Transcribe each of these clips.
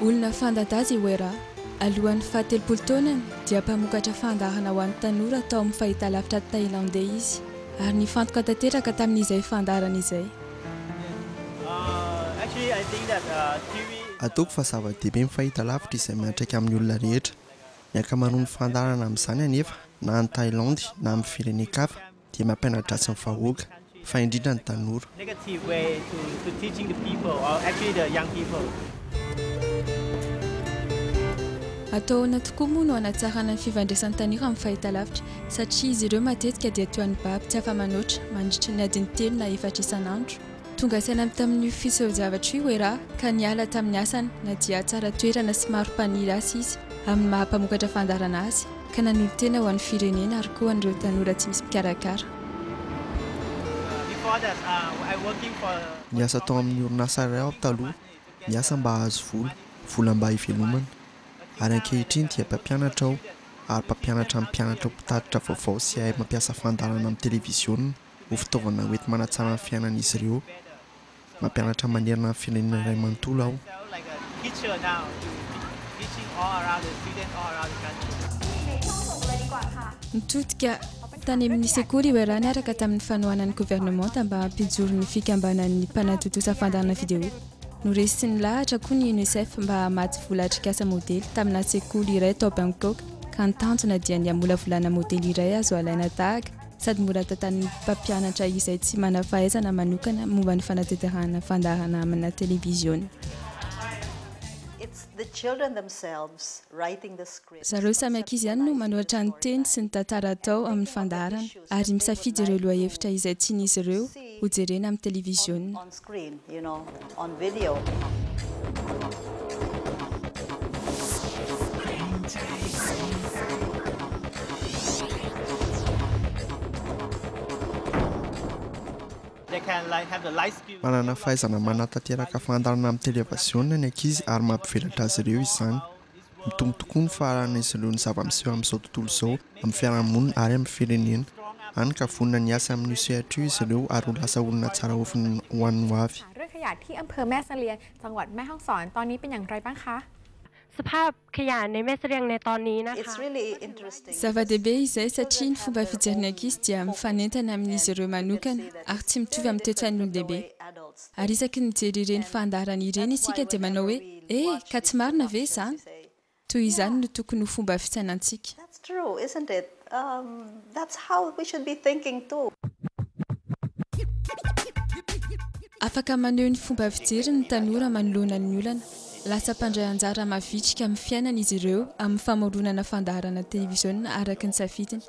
Olona fandadazy Wera, alohan'ny fahatelopolo taonany dia mpamokatra fandarana ho an'ny tanora tao amin'ny fahitalavitra tailandais izy, ary nifantoka tanteraka tamin'izay fandarana izay. Ataoko fa zava-dehibe ny fahitalavitra izay miantraika amin'ny olona rehetra. Ny ankamaroan'ny fandarana amin'izany anefa na any Thaïlande na amin'ny firenen-kafa dia mampianatra-dratsy ny vahoaka, fa indrindra ny tanora. Ataona tokoa moa no hanatsarana ny fivandraisan'ny tanora amin'ny fahitalavitra satria izy ireo matetika dia toan'ny baba tsy afa-manoatra mandritra ny adiny 3 na 4 isan'andro. Tonga saina tamin'ny fisehozavatra io Wera ka niala tamin'ny asany na dia tsara toerana sy maro mpaniry asa izy amin'ny maha-mpamokatra fandarana azy ka nanolo-tena ho an'ny firenena ary koa an'ireo tanora tsy misy mpikarakara. Niasa tao amin'ny orinasa iray aho taloha, niasa mba hahazo vola mba hivelomana. Ary ankehitriny dia mpampianatra aho ary mpampianatra amin'ny mpianatra mpitatitra vaovao sy hahay mampiasa fandarana amin'ny televiziona ho fitaovana hoety manatsara ny fiainan'izy ireo. Mampianatra manerana amin'ny firenena iray manontolo aho. Nitodika tany amin'ny sekoly Wera niaraka tamin'ny fanohanan'ny gouvernemanta mba hampijoro ny fikambanan'ny mpanatotosa fandarana video. Noresiny lahatra koa ny UNICEF mba hamaty vola atrikasa modely tamina sekoly iray tao Bangkok ka nitanjona dia niamolavolana modely iray azo alaina tahaka sady mora tantan'ny mpampianatra izay tsy mana-fahaizana manokana momba ny fanateterahana fandarana amina televiziona. Zareo samy ankizy ihany no manoatra ny teny sy ny tantara atao amin'ny fandarana ary misafidy ireo lohahevitra izay tian'izy ireo ho jerena amin'ny televiziona. Manana fahaizana manatanteraka fandarana amin'ny televiziona ny ankizy ary mampivelatra azy ireo izany. Mitombo tokoa ny faharan'izy ireo ny zava-miseho amin'izao tontolo izao amin'ny fiarahamonina ary amin'ny firenena. Hany ka vonona ny asa amin'ny sehatra izy ireo ary ho lasa olona tsara hofiny ho an'ny ho avy. Zava-dehibe izay satria ny fomba fijeriny ankizy dia mifanentana amin'izy ireo manokana ary tsy mitovy amin'ny toetran'ny olon-dehibe. Ary isaky nijery ireny fandarana ireny isika dia manao hoe ka tsy marina ve izany? Toy izany no tokony ho fomba fisainantsika. Afaka maneho ny fomba fijery ny tanora manoloana ny olana. Lasa mpandray anjara mavitrika amin'ny fiainan'izy ireo amin'ny famoronana fandarana televiziona araka ny safidiny.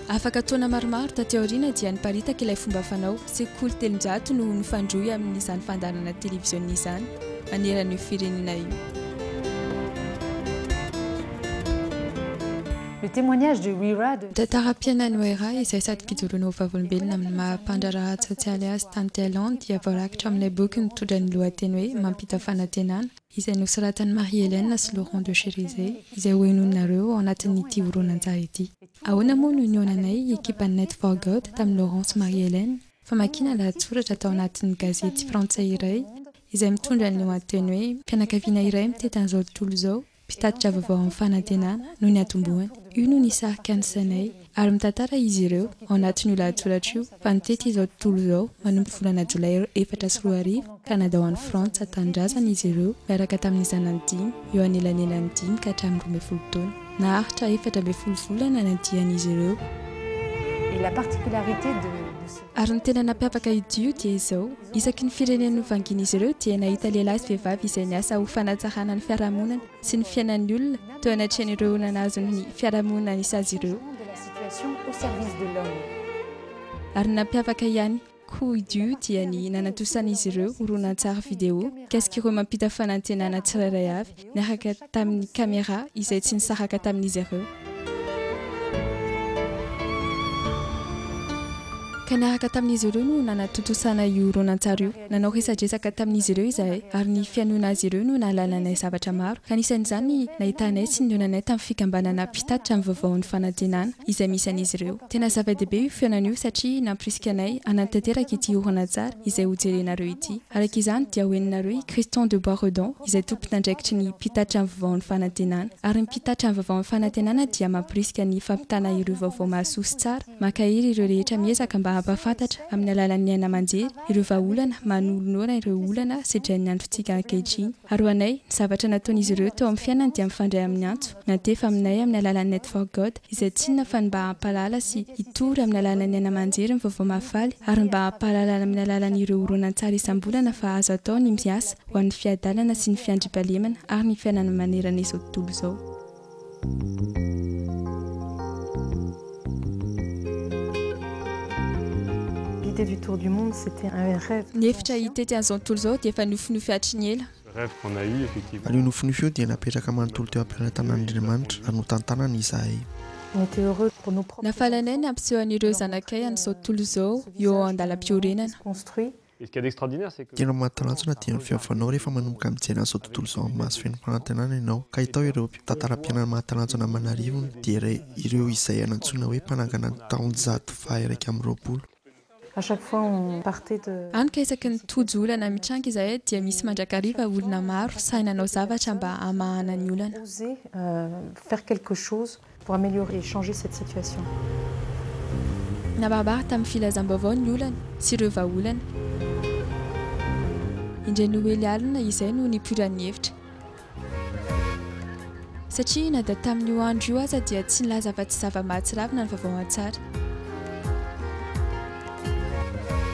Afaka taona maromaro taty aoriana dia niparitaka ilay fomba fanao sekoly 300 no nifandroy amin'izany fandarana televiziona izany maneran'io firenena io. Tantaram-piainan'ny Wera izay sady mpijoroana ho vavolombelona amin'ny maha-mpandraharaha sosialy azy tany Thaïlande dia voarakitra amin'ilay boky mitondra ny lohateny hoe mampita fanantenana izay nosoratan'i Marie-Hélène sy Laurent de Chérizet izay hoenonareo ao anatin'ity horonan-tsary ity. Ahoana moa no nionanay ekipan'ny Net for God tamin'ny Laurent sy Marie-Hélène fa makina lahatsoratra tao anatin'ny gazety frantsay iray izay mitondra ny lohateny hoe mpianakaviana iray mitety an'izao tontolo izao mpitatitra vaovao amin'ny fanantenana no ny atombohany. Io no nisarika ny sainay ary mitantara izy ireo ao anatin'io lahatsoratra io fa nitety izao tontolo izao manomboka volana Jolay 4 ka nandao any Frantsa tanindrazana izy ireo miaraka tamin'ny zanany 5 eo anelanelany 5 ka hatramin'ny 12 taona. Naharitra 14 volana nandihan'izy ireo. Ary ny tena nampiavaka io dia izao, isaky ny firenena novangin'izy ireo dia nahita lehilahy sy vehivavy izay niasa ho fanatsarana ny fiarahamonina sy ny fiainan'ny olona toa anatrehan'ireo nanazony fiarahamonina nisy azy ireo. Ary nampiavaka ihany koa io dia ny nanatosan'izy ireo horonan-tsary vidéo kasika ireo mampita fanantenana tsirairay avy niaraka tamin'ny caméra izay tsy nisaraka tamin'izy ireo. ka niaraka tamin'izy ireo no nanatotosana io ronan-tsary io nanao resadresaka tamin'izy ireo izahay ary ny fianoana azy ireo no nahalalana zavatra maro ka anisan'izany nahitanay sy nionanay tamin'ny fikambanana mpitatitra amin'ny vaovaon'ny fanantenana izay misy an'izy ireo tena zava-dehibe io fiainana io satria namporisika anay hanantanteraka ity horonantsary izay hojerenareo ity araka izany dia hoeninareo i Christian de Boisredon izay tompona andraikitry ny mpitatitra amin'ny vaovaon'ny fanantenana ary mpitatitra amin'ny vaovaon'ny fanantenana dia mamporisika ny fampitana ireo vaovao mahasoa tsara makahiry ireo rehetra miezaka mba hampafantatra amin'ny alalan'ny aina manjery ireo vahaolana manolonora ireo olana sedrain'ny androntsika ankehitriny ary ho anay ny zavatra nataon'izy ireo teo amin'ny fiainana dia mifandray amin'ny antso natefa aminay amin'ny alalan'ny Net for God izay tsinona fa mba hampalala sy hitory amin'ny alalan'ny aina manjery ny vaovao mahafaly ary mba hampalala amin'ny alalan'ireo horonantsary isam-bolana fa azo atao ny miasa ho an'ny fiadalana sy ny fiandriampahalemana ary ny fiainana manerana izao tontolo izao. Du tour du monde, c'était un rêve. Nefitra hitety an'izao tontolo izao dia efa nofinofy hatriny ela. Rêve qu'on a eu effectivement. Alio nofinofy io dia napetraka manontolo teo am-pianantanan'Andriamanitra ary notantanana izahay. On était heureux pour nos propres. Nafalanay ny ampiseho an'ireo zanakay an'izao tontolo izao eo andalam-piorenana. Construit. Et ce qui est d'extraordinaire, c'est que Tena mahatalanjona dia ny fihavanao rehefa manomboka mijery an'izao tontolo izao amin'ny maso feno fanantenana ianao ka hitao ireo tantaram-piainana mahatalanjona manarivony dia ireo izay anantsoina hoe mpanangana ny taonjato faha 120. À chaque fois, on partait de. Anka isaky ny tojo olana mitranga izahay dia misy mandrakariva olona maro saina nanao zavatra mba hamahana ny olana. Oser faire quelque chose pour améliorer et changer cette situation. Nababary tamin'ny filazam-baovao ny olana sy ireo vahaolana. Indray Noely alina izay no niporan'ny hevitra. Satria na dia tamin'io andro io aza dia tsy nilaza fa tsy zava-mahatsiravina ny vaovao an-tsara.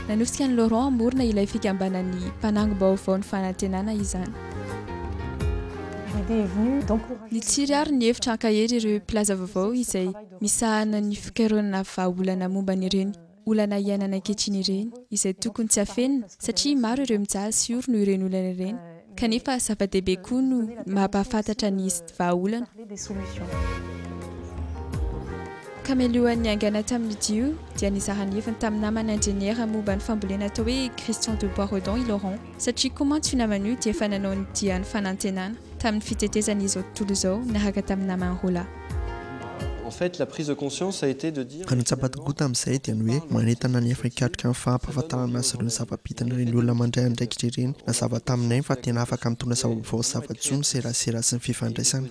Nanosika ny Laurent amorona ilay fikambanan'ny mpanango-baovao ny fanantenana izany. L'idée est venue d'encourager. Nitsiry ary ny hevitra hankahery ireo mpilaza vaovao izay misahana ny fikarohana vahaolana momba n'ireny olana iainana ankehitriny ireny izay tokony tsy hafenina satria maro ireo mijaly sy oro no ireny olana ireny kanefa zava-dehibe koa no mampahafantatra ny vahaolana. Des solutions. Kamelohan'ny angana tamin'ny dio dia nizarany heviny tamin'ny namany ingénieur momba ny fambolena atao hoe Christian de Boisredon i Laurent satria comment tsy namany io dia efa nanao ny dia ny fanantenana tamin'ny fitetezan'izao tontolo izao niaraka tamin'ny namany Rola. En fait, la prise de conscience a été de dire. Anatsabatoko tamin'izay dia ny hoe manentana ny efa hikatrika ny fahampahafantarana azy ireo ny zava-bitana ireny olona mandray andraikitra ireny na zava taminay fa tena afaka mitondra zava-baovao sy zava-tsoa ny serasera sy ny fifandraisana.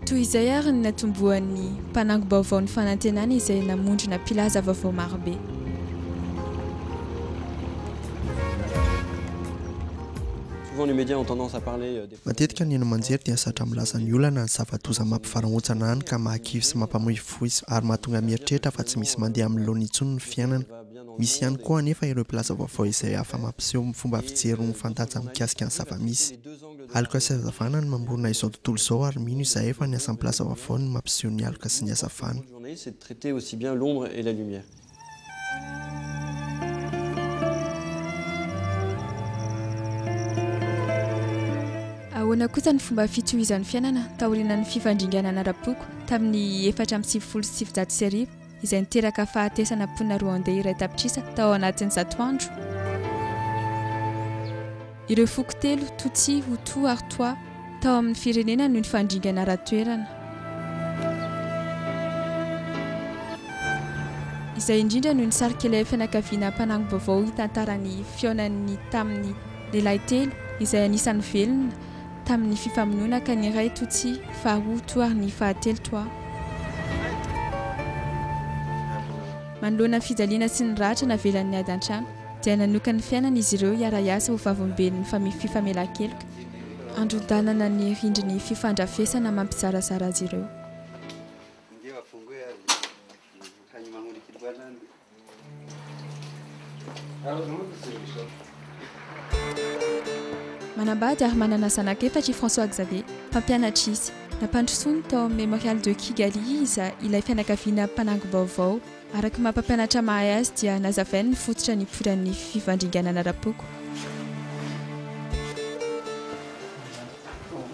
Toy izay ary ny natombohan'ny mpanango-baovao ny fanantenana izay namondrina mpilaza vaovao marobe. Souvent les médias ont tendance à parler des. Matetika ny eno manjery dia zatra milaza ny olana ny zava-doza mampivarahontsana any ka mahakivy sy mampamoivoy ary mahatonga mieritreritra fa tsy misy mandeha amin'ny laona intsony ny fiainana. Misy ihany koa anefa ireo mpilaza vaovao izay hafa mampiseho ny fomba fijery ny fantanja mikasika ny zava-misy. Aloka sy hazavana ny mamorona izao tontolo izao ary mino izahay efa ny asan'ny mpilaza vaovao ny mampiseho ny aloka sy ny hazavana. C'est de traiter aussi bien l'ombre et la lumière. Ahoana kosa ny fomba fitohizan'ny fiainana taorian'ny fifandringanana ara-poko tamin'ny 477 izay niteraka fahatesana mponina roa andeha iray tapitrisa tao anatin'ny 100 andro. Ireo foko telo Tutsi, Hutu ary Twa tao amin'ny firenena no nifandringana ara-toerana. Izay indrindra no nisarika ilay fianakaviana mpanango-baovao hitantarany fionan'ny tamin'ny lehilahy telo izay anisan'ny velona tamin'ny fifamonoana ka ny iray Tutsi, fa Hutu ary ny fahatelo Twa. Manoloana ny fijaliana sy ny ratra navelan'ny ady an-trano dia nanoka ny fiainana izy ireo hiara-iasa ho vavolombelon'ny fifamelan-keloka andron-danana ny rindriny fifandrafesana mampizarazara azy ireo. Manambady ary manana zanaka efatra i François Xavier mpampianatra izy nampandrosony tao amin'ny Mémorial de Kigali izy ilay fianakaviana mpanango-baovao araka mampampianatra mahay azy dia nazavainy ny fototra ny poran'ny fifandringanana ara-poko.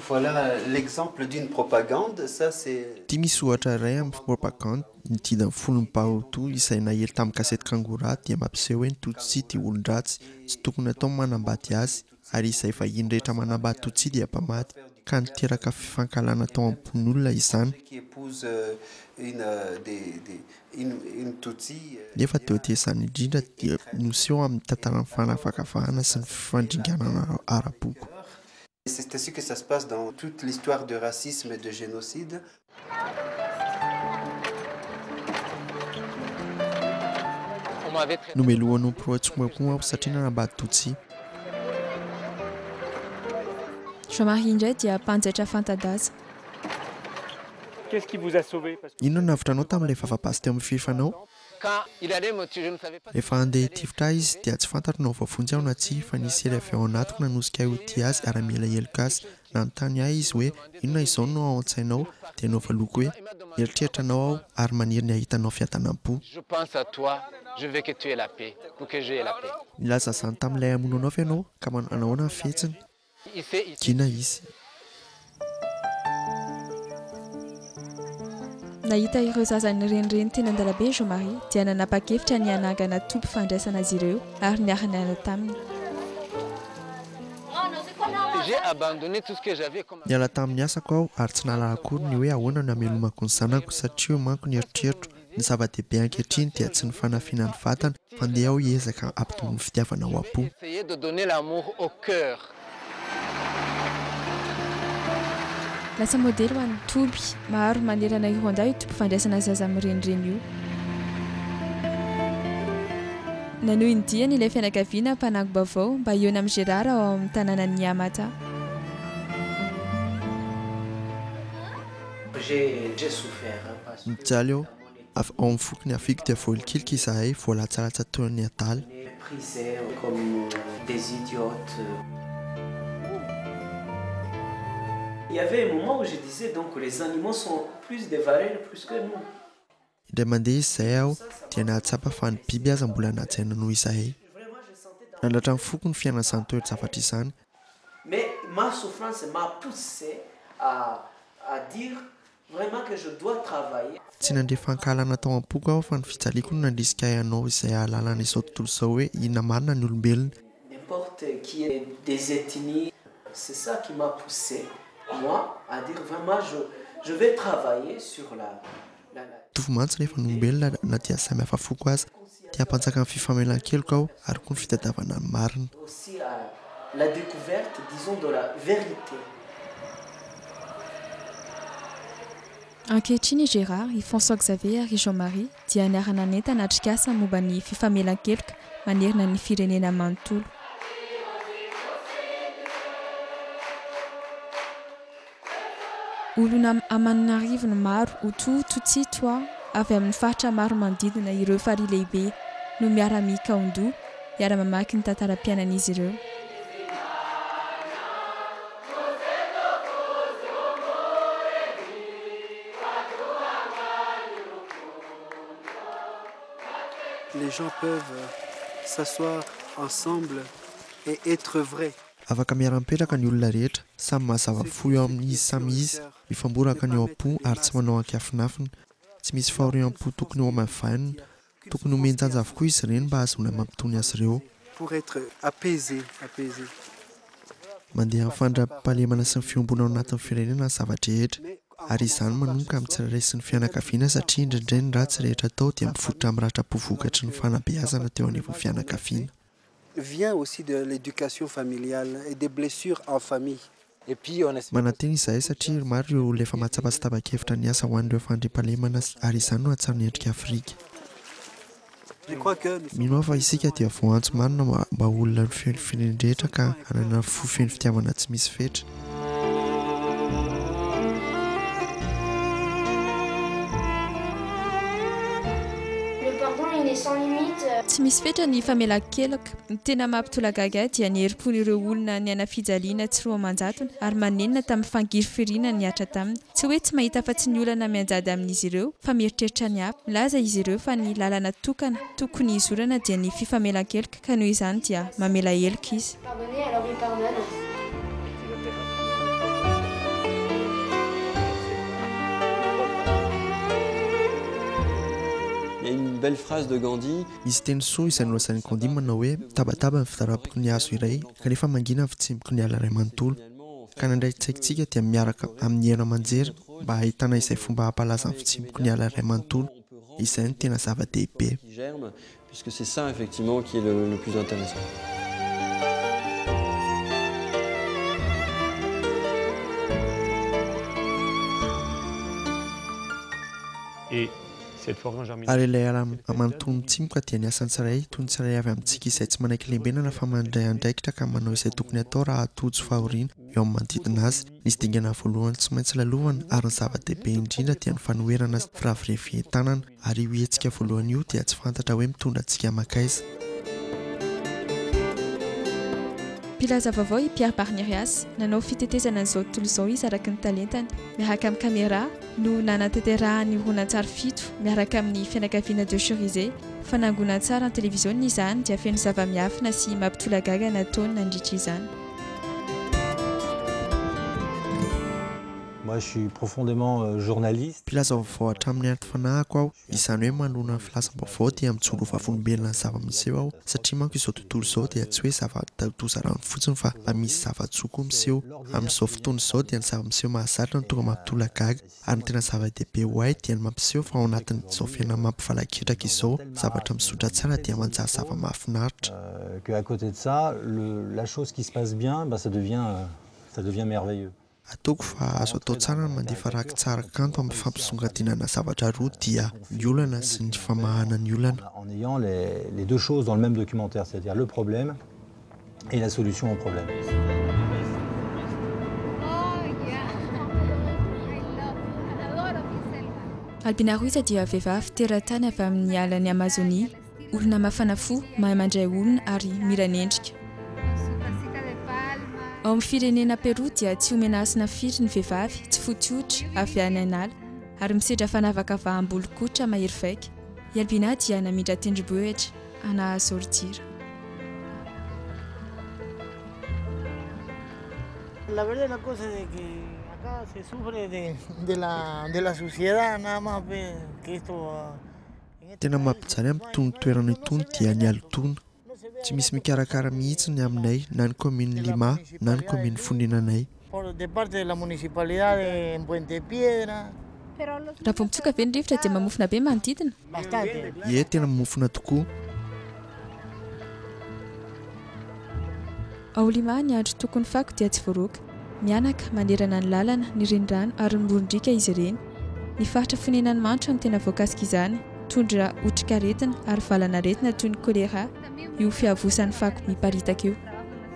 Voilà l'exemple d'une propagande, ça c'est... Ty misy ohatra iray amin'ny propagande nitidany folompao izay nahery tamin'ny kasety Kangora dia mampiseho hoe ny Tutsi dia olon-dratsy tsy tokony atao manambady azy ary izay vahiny rehetra manambady Tutsi dia mpamaty ka niteraka fifankalana tao ambony olona izany. Nefa teo izany indrindra dia noseho amin'ny tantaran'ny fanavakavahana sy ny fifandringanana ara-poko. C'est ainsi que ça se passe dans toute l'histoire de racisme et de génocide. Nomelohan'ny mpiroatsomako aho satria nanambady Tutsi. Jean-Marie indray dia mpanjaitra fanta-daza. Qu'est-ce qui vous a sauvé? Inona navitranao tamin'ilay vavabasy teo amin'ny fifanao? Rehefa handeha tivitra izy dia tsy fantatro na vavonjy aho na tsy fa nisy ely avy ao anatiko nanosika ho tia azy ary mila heloka azy. Nanontany ahy izy hoe inona izao no ao an-tsainao dia novaloko hoe eritreritranao aho ary maniry ny ahitanao fiadanam-po. Nilaza izany tamin'ilay hamono anao ianao ka manahoana ny fihetsiny? Kina izy. Nahita ireo zazany renireny teny an-dalabe Jean-Marie dia nanapa-kevitra ny hanangana tompy fandraisana azy ireo ary niarana any taminy. Niala tamin'ny asako aho ary tsy nalala akory ny hoe ahoana no hamelomako ny zanako satria manko ny eritreritro ny zava-dehibe ankehitriny dia tsy ny fanafiana ny vatana fa andeha aho hiezaka hampitombo ny fitiavana ao am-po. Lasa modely ho an'ny toby maro manerana io andao io tompy fandraisana zaza mirenireny io. Nanohy indiany ilay fianakaviana mpanango bavao mba hiona amin'ny Gérard ao amin'ny tanàna ny Amata. Mijaly aho ao amin'ny fokony afiko dia volikilika izahay voalatsalatsa toy ny adaly. Il y avait un moment où je disais donc que les animaux sont plus des varels plus que nous. Indray mandeha izay aho dia nahatsapa fa ny biby aza mbola nahajaina noho izahay. Nandratra ny foko ny fiainana izany toetra-javatra izany. Mais ma souffrance m'a poussé à dire vraiment que je dois travailler. Tsy nandre fankalana tao am-poko aho fa ny fijaliako no nandrisika ianao izay ahalalana izao tontolo izao hoe inona marina ny olombelona. N'importe qui est des ethnies, c'est ça qui m'a poussé moi à dire vraiment je vais travailler sur la Tovomantsy rehefa ny olombelona na dia samy hafa foko aza dia hampanjaka ny fifamelan-keloka aho ary koa ny fitadiavana ny marina. Aussi à la découverte disons de la vérité. Ankehitriny Gérard, i François Xavier ary Jean-Marie dia niarana nentana atrikasa momba ny fifamelan-keloka manerina ny firenena manontolo. Olona Amananarivo ny maro Hutu, Tutsi, Twa avy amin'ny faritra maro manodidina ireo farihy lehibe no miara-mikaondo miara-mamaky ny tantaram-piainan'izy ireo. Les gens peuvent s'asseoir ensemble et être vrais. Afaka miara-mipetraka ny olona rehetra samy mazava fo eo amin'izy samy izy mifamboraka ny ao am-po ary tsy manao ankafinafina tsy misy fahoriam-po tokony ho mavainina tokony homenjanja avokoa izy ireny mba ahazoana mampitony azy ireo. Pour être apaisé. Mandeha amin'ny fandram-pahalemana sy ny fiombona ao anatin'ny firenena ny zavatra rehetra ary izany manomboka amin'ny tsirairay sy ny fianakaviana satria indraindray ny ratsy rehetra atao dia mifototra amin'ny ratra-po vokatry ny fanabeazana teo anivon'ny fianakaviana. Vient aussi de l'éducation familiale et des blessures en famille. Et puis on espère mananteny izahay satria maro ireo lefa mahatsapa sy tapa-kevitra ny asa ho an'ireo fandriam-pahalemana ary izany no hatsara ny endrika Afrika. Mino fa isika dia voantso marina mba olona feno firenendrehetra ka hanana fofeno fitiavana tsy misy fetra. Tsy misy fetra ny famelan-keloka. Ny tena mampitolagaga dia ny herim-pon'ireo olona ny anafijaliana tsy roa aman-jatony ary manenina tamin'ny fangiry-firiana ny atra taminy. Tsy hoe tsy mahita fa tsy ny olana mianjady amin'izy ireo fa mieritreritra ny hafa. Milaza izy ireo fa ny lalana tokana tokony izorana dia ny fifamelan-keloka ka noho izany dia mamela heloka izy. une belle phrase de Gandhi. Izy teny soa izay nolasan'ny Gandhi manao hoe tabataba ny fitarapoko ny hazo iray ka rehefa mangina ny fitsimboko ny ala iray manontolo ka nandray tsaintsika dia miaraka amin'ny hena manjery mba ahitana izay fomba hampalaza ny fitsimboko ny ala iray manontolo izay no tena zava-dehibe. Puisque c'est ça effectivement qui est le plus intéressant. Ary ilay ala manontolo mitsimoka dia ny asan'ny tsirairay toy ny tsirairay avy amintsika izay tsy manaiky lembenana fa mandray andraikitra ka manao izay tokony atao raha hatojo fahoriana eo amin'ny manodidina azy. Nisy dingana voalohany tsy maintsy lalovana ary ny zava-dehibe indrindra dia ny fanoherana firavorevien-tanana ary io hetsika voalohany io dia tsy fantatra hoe mitondra antsika makaiza. Mpilaza vaovao i Pierre Barnerias nanao fitetezana an'izao tontolo izao izy araka ny talentany miaraka amin'ny caméra no nanantanterahany horonan-tsary fito miaraka amin'ny fianakaviana de Cherizé fanangonana tsara ny televiziona izany dia feno zava-miafina sy mampitolagaga nataony nandritra izany. Moi, je suis profondément journaliste. Mpilaza vaovao hatramin'ny antom-fanahiko aho, izany hoe manona ny filazam-baovao dia mijoro vavolombelona ny zava-miseho aho satria manko izao tontolo izao dia tsy hoe zava-tadozarano fotsiny fa mba misy zava-tsoko miseho. Amin'izao fotoana izao dia ny zava-miseho mahazatra no tonga mampitolagaga ary ny tena zava-dehibe ho ahy dia ny mampiseho fa ao anatin'izao fiainana mampifalakitraka izao zavatra misotra tsara dia manjary zava-mahafinaritra. Que à côté de ça, la chose qui se passe bien, bah, ça devient merveilleux. Ataoko fa azo atao tsara ny mandefa raky tsara kanto amin'ny fampisongadinana zavatra roa dia ny olana sy ny famahana ny olana. En ayant les deux choses dans le même documentaire, c'est-à-dire le problème et la solution au problème. Albina Ruiz dia vehivavy teratany avy amin'ny alan'ny Amazonia, olona mafana fo, mahay mandray olona ary miranendrika. Ao amin'ny firenena Peroa dia tsy omena asina firy ny vehivavy, tsy fotsy hoditra avy any an'ala ary misedra fanavaka vaham-bolo-koditra mahery vaika. I Albina dia namindra tendrombohitra ana Zortira. La verdad es la cosa de que acá se sufre de la suciedad nada más que esto. Tena mampijaly amin'ny tony toerana itony dia ny alotona. Tsy misy mikarakara mihitsy ny aminay na ny commune Lima na ny commune fonenanay. De parte de la municipalidad de Puente Piedra. Raha vao mitsoka ve ny rivotra dia mamofona be manodidina? Ie, tena mamofona tokoa. Ao Lima ny andro tokony fako dia tsy voaroka. Mianaka manerana ny lalana, ny renirano ary ny morondrika izy ireny. Ny faritra fonenany mantra no tena voakasika izany. Tondra otrikaretina ary valanaretina toy ny kolera io fiavosan'ny fako miparitaka io.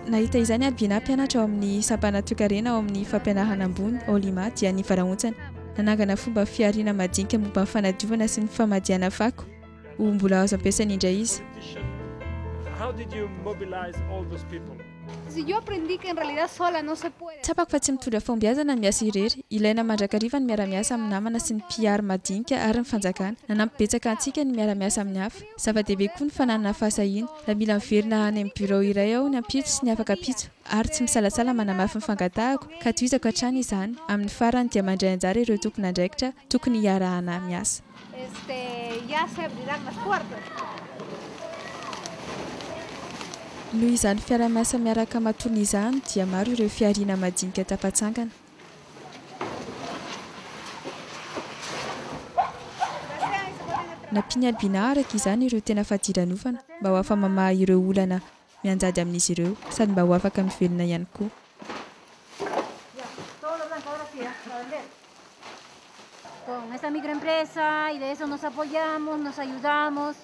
Nahita izany Albina mpianatra ao amin'ny sampana toekarena ao amin'ny fampianarana ambony ao Lima dia ny varahontsana nanangana fomba fiariana madinika momba ny fanadiovana sy ny famadiana fako ho mbola azo ampiasaina indray izy. How did you mobilize all those people? Tsapako fa tsy mitondra fombiazana ny miasa irery, ilaina mandrakariva ny miara-miasa amin'ny namana sy ny mpiary madinika ary ny fanjakana. Nanampibetsaka antsika ny miara-miasa amin'ny hafa. Zava-dehibe koa ny fananana fahasahina, la mila miverina any amin'ny bureau iray ao ny ampitso sy ny afaka pitso ary tsy misalasala manamafy ny fangatahako ka toizako hatrany izany. Amin'ny farany dia mandray anjara ireo tokony andraikitra tokony hiarahana miasa. Noho izany fiara-miasa miaraka matorona izany dia maro ireo fiariana madinika tapatsangana. Nampiany Albina araka izany ireo tena fadiranofana mba ho afamamaha ireo olana mianjady amin'izy ireo sady mba ho afaka mivelona ihany koa. Con esta microempresa y de eso nos apoyamos, nos ayudamos.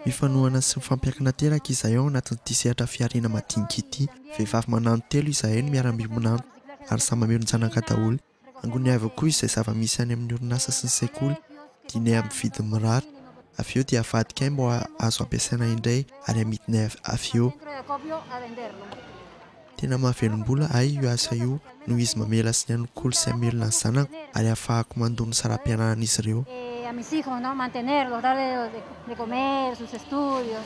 Mifanohana sy mifampiankina teraka izahay ao anatin'ity sehatra fiariana madinika ity. Vehivavy manano telo izahay no miara-mimonano ary samy mameron-janaka daholo. Angony avy koa izay zava-misy any amin'ny orinasa sy ny sekoly dinay amin'ny vidiny mirary. Avy eo dia avadika mba azo ampiasaina indray ary amidinay avy eo. Tena mahavelom-bola io asa io noho izy mamela sy ny anokolo sy amelona ny zanako ary ahafahako mandony saram-pianarana ireo. A mis hijos, ¿no? Mantenerlos, darles de comer, sus estudios.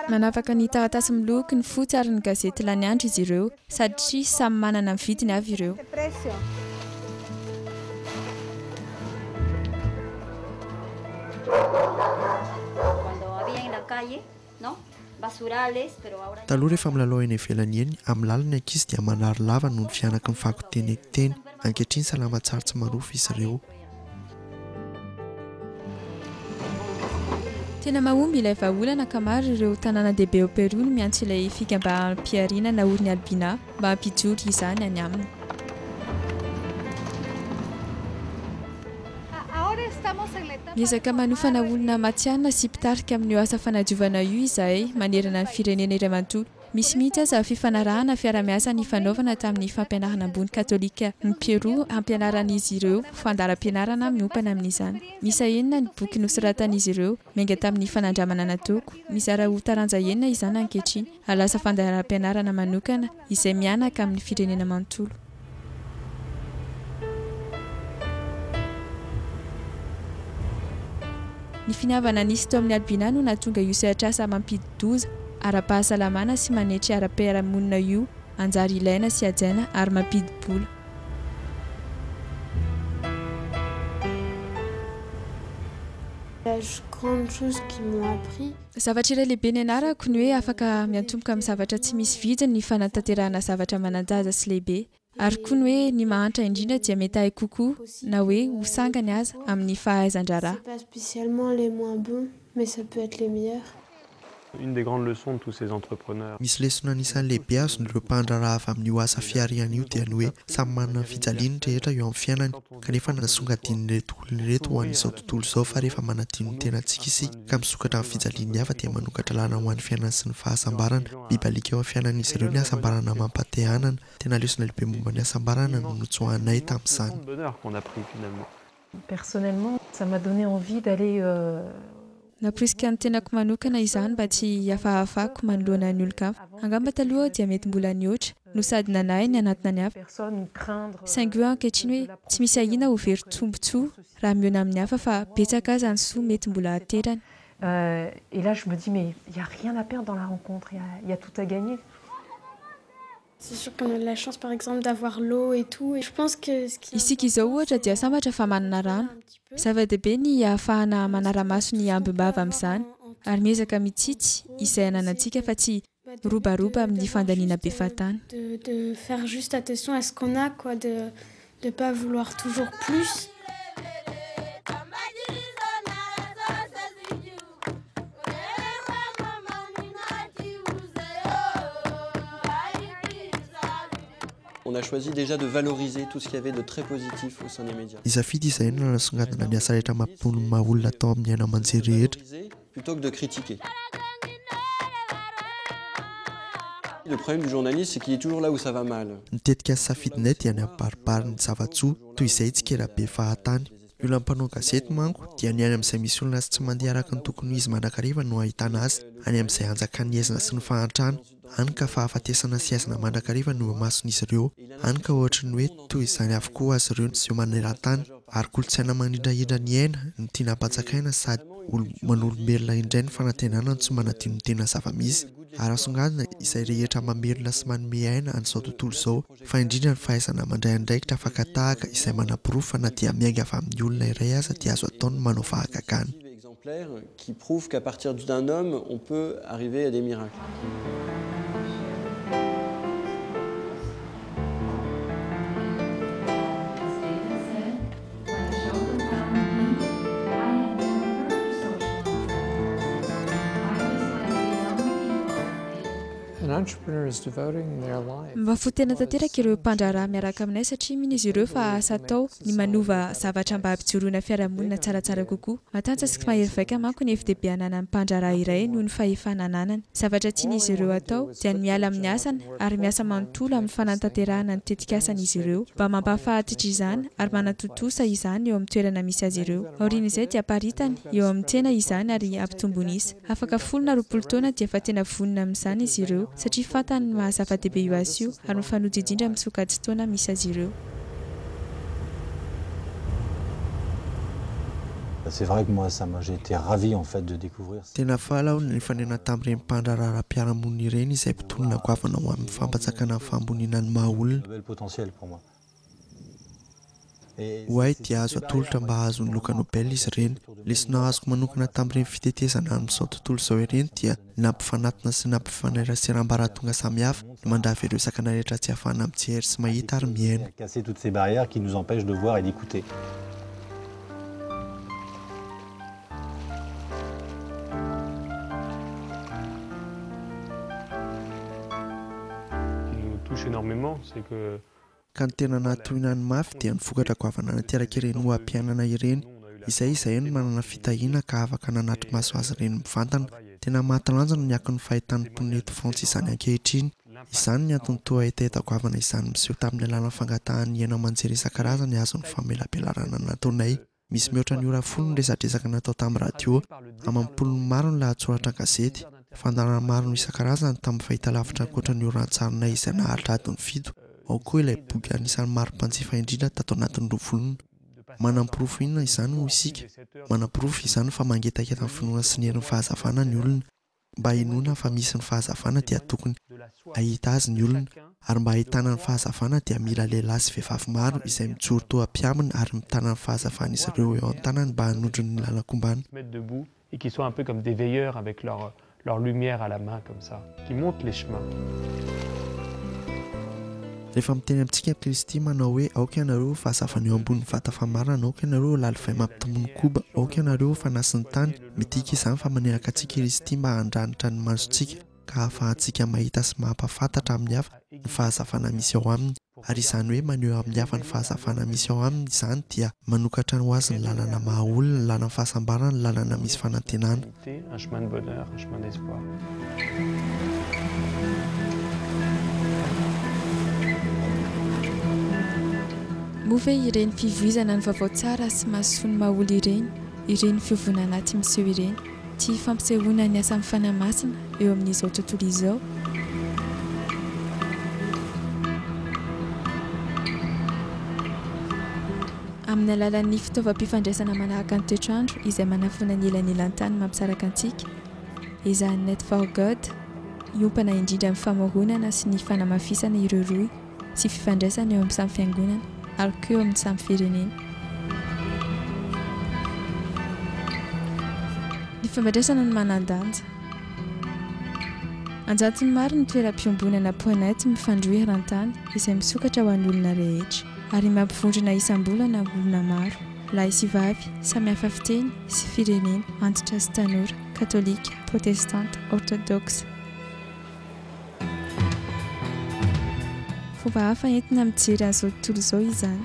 manavaka ny taratasy miloko ny fotsy ary ny gazety lany andro izy ireo satria samy manana ny vidiny avy ireo. Taloha rehefa milalao eny ivelany eny amin'ny lalana ankizy dia manary lava noho ny fianaka mifako teny teny. Ankehitriny salama tsara tsy marofo izy ireo. Tena mahomby ilay vahaolana ka maro ireo tanàna dehibe ao Peroa no miantso ilay fikambaham-piariana na oriny Albina mba hampijory izany any aminy. Miezaka manofana olona matianina sy mpitarika amin'ny asa fanadiovana io izahay manerana ny firenena iray manontolo. Misy mihitsy aza fifanarahana fiara-miasa ny fanaovana tamin'ny fampianarana ambony katolika ny Peroa ampianaran'izy ireo fandaharam-pianarana miompana amin'izany. Misa enina ny boky nosoratan'izy ireo menga tamin'ny fanandramana nataoko. Mizara ho taranja enina izany ankehitriny alasa fandaharam-pianarana manokana izay mianaka amin'ny firenena manontolo. Ny finiavana nisy tao amin'ny Albina no nahatonga io sehatrasa mampididoza ara-pahasalamana sy manetry ara-piarahamonina io anjary ilaina sy hajaina ary mampidi-bola. Zavatra iray lehibe nianarako ny hoe afaka miantomboka amin'ny zavatra tsy misy vidiny ny fanatanterahana zavatra manan-jaza sy lehibe. Ary koa ny hoe ny mahantra indrindra dia mety hay kokoa na hoe ho sangany aza amin'ny fahaizan-draharaha. Une des grandes leçons de tous ces entrepreneurs. Misy lesona anisan'ny lehibe azon'ireo mpandraharaha avy amin'io asa fiariana io dia ny hoe samy manana fijaliany rehetra eo amin'ny fiainany kanefa nasongadin'ireto olona ireto ho an'izao tontolo izao fa rehefa manadino ny tenantsika isika ka misokatra amin'ny fijaliany hafa dia manokatra làna ho an'ny fiainana sy ny fahasambarana. Bibalika eo amin'ny fiainan'izy ireo ny asambarana mampatehanana. Tena lesona lehibe momba ny asambarana no notsoahanay tamin'izany. Personnellement, ça m'a donné envie d'aller naporisika ny tenako manokana izany mba tsy hafahafako manoloana ny olon-kafa. Angamba taloha dia mety mbola nioatra no sady nanay ny anatina ny hafa. Saingy eo ankehitriny hoe tsy misy ahina ho very tombotsoa raha miona amin'ny hafa fa betsaka aza ny soa mety mbola aterany. Et là je me dis mais il y a rien à perdre dans la rencontre, il y a tout à gagner. C'est sûr qu'on a de la chance par exemple d'avoir l'eau et tout et je pense que ce qui isika izao ohatra dia sambatra fa manana rano. Zava-dehibe ny ahafahana manara-maso ny ambim-bava amin'izany ary miezaka mitsitsy izay ananantsika fa tsy robaroba amin'ny fandaniana be fatana. De faire juste attention à ce qu'on a quoi, de pas vouloir toujours plus. On a choisi déjà de valoriser tout ce qu'il y avait de très positif au sein des médias. Isafidy izay no nasongadina ny asa rehetra mampitony maha-olona tao amin'ny aina aman-jery rehetra. Plutôt que de critiquer. Le problème du journaliste, c'est qu'il est toujours là où ça va mal. Nitetika safidinay dia ny amparipariny zava-tsoa toy izay tsy kera be fahatany. Io lampanao gazety manko dia ny any amin'izay misy olona sy tsy mandeha araka ny tokony izy mandrakariva no ahitana azy. Any amin'izay anjakany aizina sy ny fahantrana. Hany ka fahafatesana sy aizina mandrakariva no mason'izy ireo. Hany ka ohatry ny hoe toy izany avokoa azy ireo sy maneran-tany. Ary kolotsaina manindrahindra ny aina ny tiana ampatsakaina sady manolombelona indray ny fanantenana tsy manadino ny tena zava-misy. Ary asongadina izay rehetra mamelona sy manome aina an'izao tontolo izao fa indrindra ny fahaizana mandray andraikitra afaka tahaka izay manam-porofo na dia miainga avy amin'ny olona iray aza dia azo ataony manao fahagagana. Qui prouve qu'à partir d'un homme, on peut arriver à des miracles. Mba fotena tanteraka ireo mpandraharaha miaraka aminay satria mino izy ireo fa asa atao ny manova zavatra mba hampijoroana fiarahamonina tsaratsara kokoa. Matantsa sy mahery vaika manko ny FDB ananan'ny mpandraharaha iray noho ny fahefanananany. Zavatra tian'izy ireo atao dia ny miala amin'ny asany ary miasa manontolo amin'ny fanantanterahana ny tetika asan'izy ireo mba mampahafahatitra izany ary manatotosa izany eo amin'ny toerana misy azy ireo. Aorian'izay dia paritany eo amin'ny tsena izany ary ampitombonisa. Afaka 10 taona dia efa tena vonona amin'izany izy ireo satria fantany ny mahazava-dehibe io azy io ary mifanojo indrindra amin'ny sokajy-taona misy azy ireo. C'est vrai que moi, j'ai été ravi en fait de découvrir. Tena fahala aho ny fanena tamin'ireny mpandrarara-piaramonina ireny izay mpitolona goavana ho amin'ny fampatsakana ny famboniana ny mahaolona. Bel potentiel pour moi. Hoay dia azo atolotra mba ahazo ny loka Nobel izy ireny. Lesona azoko manokana tamin'ireny fitetezana amin'izao tontolo izao ireny dia nampifanatina sy nampifanairaseram-baratonga samihafa ny mandravy ireo sakana rehetra tsy ahafahana mijery sy mahita ary miaina. Casser toutes ces barrières qui nous empêchent de voir et d'écouter. Touche énormément, c'est que ka ny tena nahatohina ny mafy dia ny vokatra goavana nateraka ireny ho ampiainana ireny izay izahay manana fitahiana ka afaka nanatry maso azy ireny mivantana. Tena mahatalanjona ny akon'ny fahitan'ny mponina Fontsy izany ankehitriny. Izany ny antony toa hetaheta goavana izany miseho tamin'ny alalan'ny fangatahan'ny hena aman-jery isan-karazany azon'ny famelabelarana nataonay. Misy mihoatra ny ora folo ny resadresaka natao tamin'ny radio, amam-polony maro ny lahatsoratra gazety. Fandarana maro ny isan-karazany tamin'ny fahitalavitra ankoatra ny oran-tsarinay izay naharitra adiny fito. Ao koa ilay boky anisan'ny maro mpanjifa indrindra tato anatin'ny rovolona. Manam-pirofo inona izany ho isika? Manam-pirofo izany fa mangetaketa ny finoana sy ny herin'ny fahazavana ny olona. Mba hinoana fa misy ny fahazavana dia tokony ahita azy ny olona, ary mba ahitana ny fahazavana dia mila lehilahy sy vehivavy maro izay mijoro toa mpiamina ary mitana ny fahazavana izy ireo eo an-tanany mba hanondro ny lalan-kombana. Et qui sont un peu comme des veilleurs avec leur lumière à la main comme ça, qui montent les chemins. Rehefa miteny amintsika Kristy manao hoe aoka ianareo fa hazavana eo ambony vata famarana, aoka ianareo lalifay mampitombony koba, aoka ianareo fa nasiny tany. Midika izany fa maneraka antsika Kristy mba handranitra ny masontsika ka ahafahantsika mahita sy mampafantatra amin'ny hafa ny fahazavana misy ao aminy. Ary izany hoe maneho amin'ny hafa ny fahazavana misy ao aminy izany dia manokatra ho azy ny lalana mahaolona, ny lalana fahasambarana, ny lalana misy fanantenana. Un chemin de bonheur, un chemin d'espoir. Move ireny fivoizana ny vaovao tsara sy mahasoa ny mahaolo ireny fiovona anaty miseho ireny, tsy fampisehoana ny asa mifanamasina eo amin'izao tontolo izao. Amin'ny alalan'ny fitaovam-pifandraisana manaraka ny toetrandro izay manafona ny elanelantany mampisaraka antsika, ezahany Net for God iompana indrindra amin'ny famoronana sy ny fanamafisana ireo roy sy fifandraisana eo amin'ny samy fiangonana ary koa eo amin'ny samy firenena. Ny fampifandraisana no manan-danja. Anjatony maro ny toeram-piombonana poanety mifandrohy eran-tany izay misokatra ho an'olona rehetra ary mampivondrona isam-bolana olona maro, lahy sy vavy, samy hafa fiteny sy firenena, antitra sy tanora, katolika, protestanta, orthodoxe. Fomba hafa entina mijery an'izao tontolo izao izany.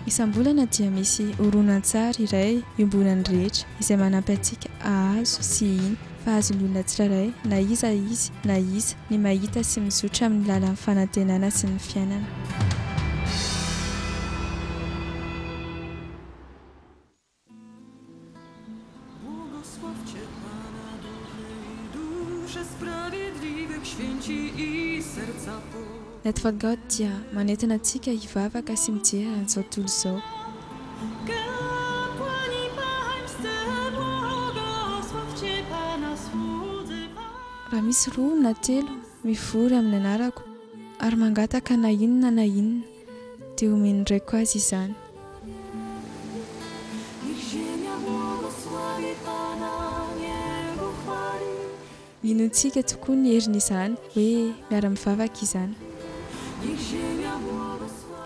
Isam-bolana dia misy horonan-tsary iray iombonany rehetra izay manampy antsika ahazo sy iny fa azon'ny olona tsirairay na iza izy na iza ny mahita sy mizotra amin'ny lalan'ny fanantenana sy ny fiainana. Net for God dia manentana antsika hivavaka sy mijery an'izao tontolo izao. Raha misy roa na telo mivory amin'ny anarako ary mangataka na inona dia omeny raiko azy izany. Minontsika tokoa ny herin' izany hoe miara-mivavaka izany.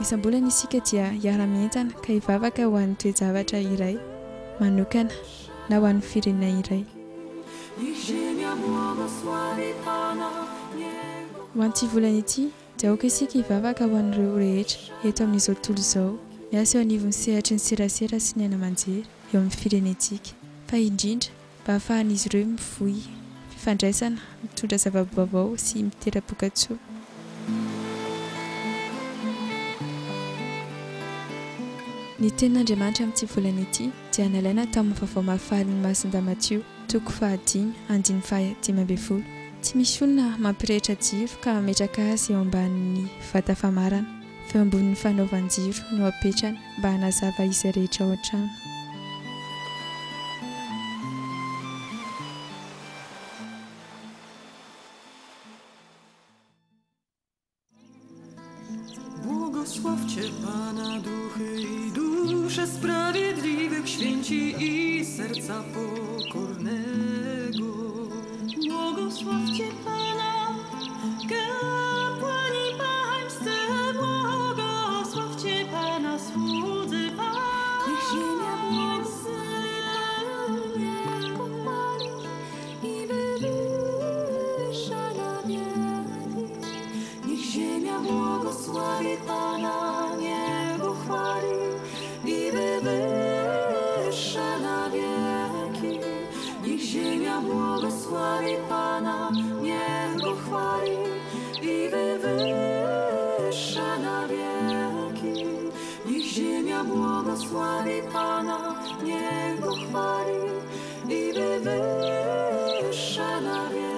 Isam-bolana isika dia hiara-mientana ka hivavaka ho an'ny toe-javatra iray manokana na ho an'ny firenena iray. Ho an'ity volana ity dia aoka isika hivavaka ho an'ireo rehetra eto amin'izao tontolo izao, miasa eo anivon'ny sehatra ny serasera sy ny aina aman-jery eo amin'ny firenentsika, fa indrindra mba ahafahan'izy ireo mivohy fifandraisana, mitondra zava-baovao sy mitera-pokatsoa. Ny tenin'Andriamanitra amin'ity volana ity dia nalaina tamin'ny vaovao mahafaly Masinda Mathio 5:5-12. Tsy misy olona mampirehitra jiro ka mametraka azy eo ambanin'ny vata famarana, fa eo ambonin'ny fanaovan-jiro no apetrany mba hanazava izy rehetra ao an-trano. dzieci i serca pokornego. Błogosławcie Pana, kapłani pańscy, błogosławcie Pana, słudzy Pana. Niech ziemia błogosławi Pana, niech Go chwali i wywyższa na wieki. Niech ziemia błogosławi Pana, niech Go chwali i wywyższa na wieki. Niech ziemia błogosławi Pana, niech Go chwali i wywyższa na wieki. Niech ziemia błogosławi Pana, niech Go chwali i wywyższa na wieki.